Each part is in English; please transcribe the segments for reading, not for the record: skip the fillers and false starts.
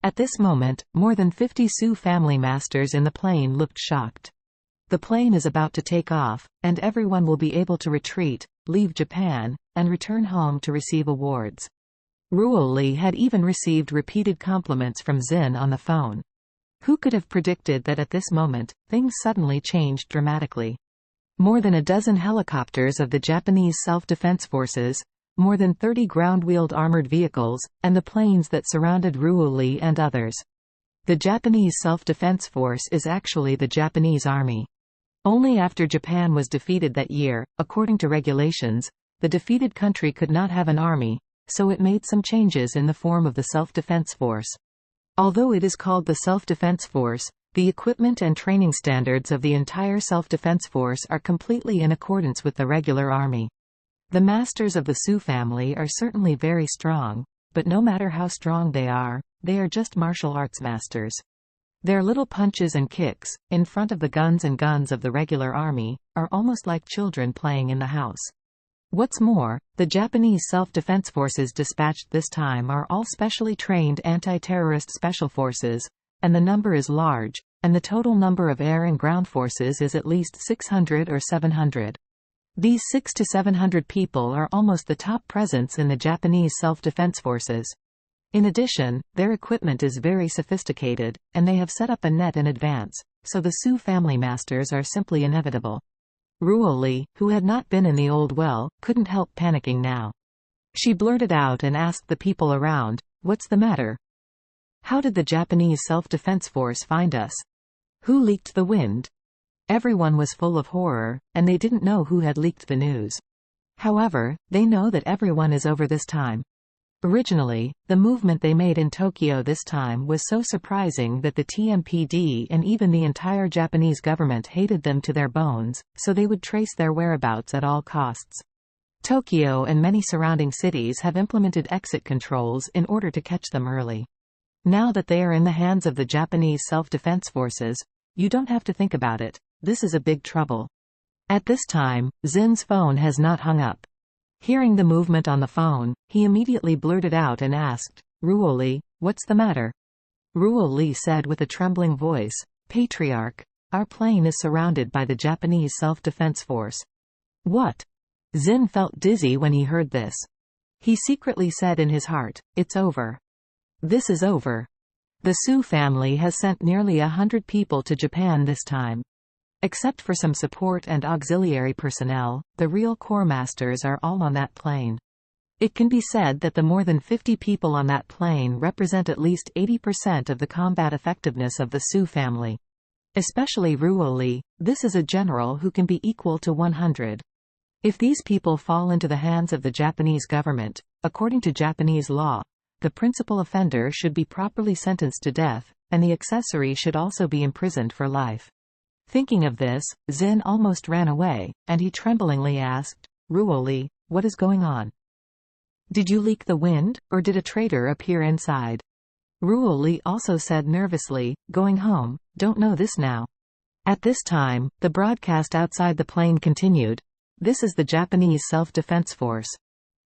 At this moment, more than 50 Sioux family masters in the plane looked shocked. The plane is about to take off, and everyone will be able to retreat, leave Japan, and return home to receive awards. Ruo Li had even received repeated compliments from Zin on the phone. Who could have predicted that at this moment, things suddenly changed dramatically? More than a dozen helicopters of the Japanese Self-Defense Forces, more than 30 ground-wheeled armored vehicles, and the planes that surrounded Ruo Li and others. The Japanese Self-Defense Force is actually the Japanese Army. Only after Japan was defeated that year, according to regulations, the defeated country could not have an army, so it made some changes in the form of the Self-Defense Force. Although it is called the Self-Defense Force, the equipment and training standards of the entire Self-Defense Force are completely in accordance with the regular army. The masters of the Sioux family are certainly very strong, but no matter how strong they are just martial arts masters. Their little punches and kicks, in front of the guns of the regular army, are almost like children playing in the house. What's more, the Japanese Self-Defense Forces dispatched this time are all specially trained anti-terrorist special forces, and the number is large, and the total number of air and ground forces is at least 600 or 700. These 600 to 700 people are almost the top presence in the Japanese Self-Defense Forces. In addition, their equipment is very sophisticated, and they have set up a net in advance, so the Sioux family masters are simply inevitable. Ruo Li, who had not been in the old well, couldn't help panicking now. She blurted out and asked the people around, "What's the matter? How did the Japanese Self-Defense Force find us? Who leaked the wind?" Everyone was full of horror, and they didn't know who had leaked the news. However, they know that everyone is over this time. Originally, the movement they made in Tokyo this time was so surprising that the TMPD and even the entire Japanese government hated them to their bones, so they would trace their whereabouts at all costs. Tokyo and many surrounding cities have implemented exit controls in order to catch them early. Now that they are in the hands of the Japanese Self-Defense Forces, you don't have to think about it. This is a big trouble. At this time, Zin's phone has not hung up. Hearing the movement on the phone, he immediately blurted out and asked, "Ruo Li, what's the matter?" Ruo Li said with a trembling voice, "Patriarch, our plane is surrounded by the Japanese Self-Defense Force." What? Zin felt dizzy when he heard this. He secretly said in his heart, "It's over. This is over." The Sioux family has sent nearly 100 people to Japan this time. Except for some support and auxiliary personnel, the real core masters are all on that plane. It can be said that the more than 50 people on that plane represent at least 80% of the combat effectiveness of the Sioux family. Especially Ruo Li, this is a general who can be equal to 100. If these people fall into the hands of the Japanese government, according to Japanese law, the principal offender should be properly sentenced to death, and the accessory should also be imprisoned for life. Thinking of this, Zin almost ran away, and he tremblingly asked, "Ruo Li, what is going on? Did you leak the wind, or did a traitor appear inside?" Ruo Li also said nervously, "Going home, don't know this now." At this time, the broadcast outside the plane continued, "This is the Japanese Self-Defense Force.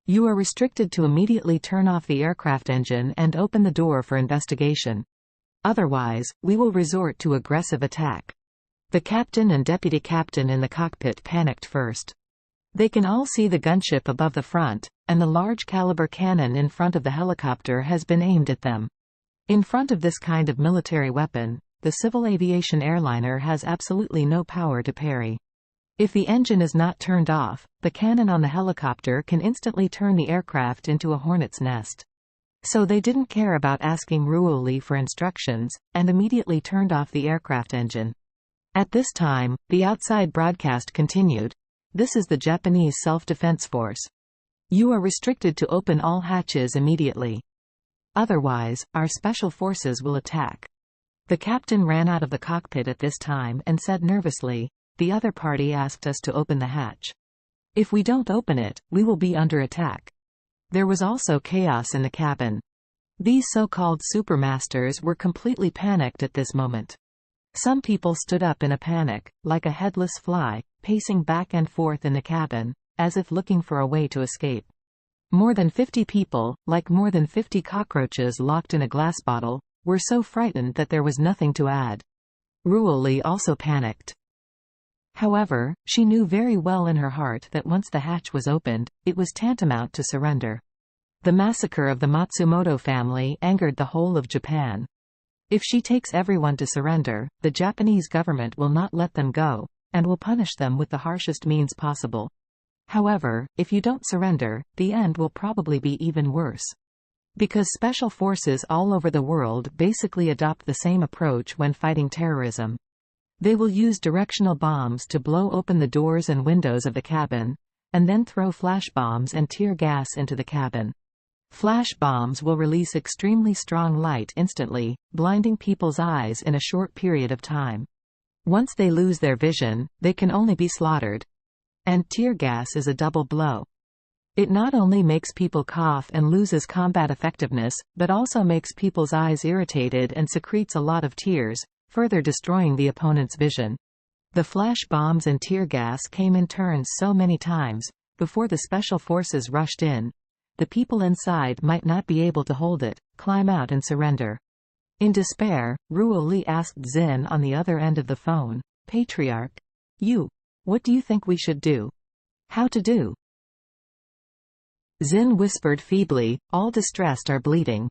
You are restricted to immediately turn off the aircraft engine and open the door for investigation. Otherwise, we will resort to aggressive attack." The captain and deputy captain in the cockpit panicked first. They can all see the gunship above the front, and the large caliber cannon in front of the helicopter has been aimed at them. In front of this kind of military weapon, the civil aviation airliner has absolutely no power to parry. If the engine is not turned off, the cannon on the helicopter can instantly turn the aircraft into a hornet's nest. So they didn't care about asking Ruo Li for instructions, and immediately turned off the aircraft engine. At this time, the outside broadcast continued, "This is the Japanese Self-Defense Force. You are restricted to open all hatches immediately. Otherwise, our special forces will attack." The captain ran out of the cockpit at this time and said nervously, "The other party asked us to open the hatch. If we don't open it, we will be under attack." There was also chaos in the cabin. These so-called supermasters were completely panicked at this moment. Some people stood up in a panic, like a headless fly, pacing back and forth in the cabin, as if looking for a way to escape. More than 50 people, like more than 50 cockroaches locked in a glass bottle, were so frightened that there was nothing to add. Ruel Li also panicked. However, she knew very well in her heart that once the hatch was opened, it was tantamount to surrender. The massacre of the Matsumoto family angered the whole of Japan. If she takes everyone to surrender, the Japanese government will not let them go, and will punish them with the harshest means possible. However, if you don't surrender, the end will probably be even worse. Because special forces all over the world basically adopt the same approach when fighting terrorism. They will use directional bombs to blow open the doors and windows of the cabin, and then throw flash bombs and tear gas into the cabin. Flash bombs will release extremely strong light instantly, blinding people's eyes in a short period of time. Once they lose their vision, they can only be slaughtered. And tear gas is a double blow. It not only makes people cough and loses combat effectiveness, but also makes people's eyes irritated and secretes a lot of tears, further destroying the opponent's vision. The flash bombs and tear gas came in turns so many times, before the special forces rushed in. The people inside might not be able to hold it, climb out and surrender. In despair, Ruel Li asked Xin on the other end of the phone, "Patriarch, what do you think we should do? How to do?" Xin whispered feebly, "All distressed are bleeding.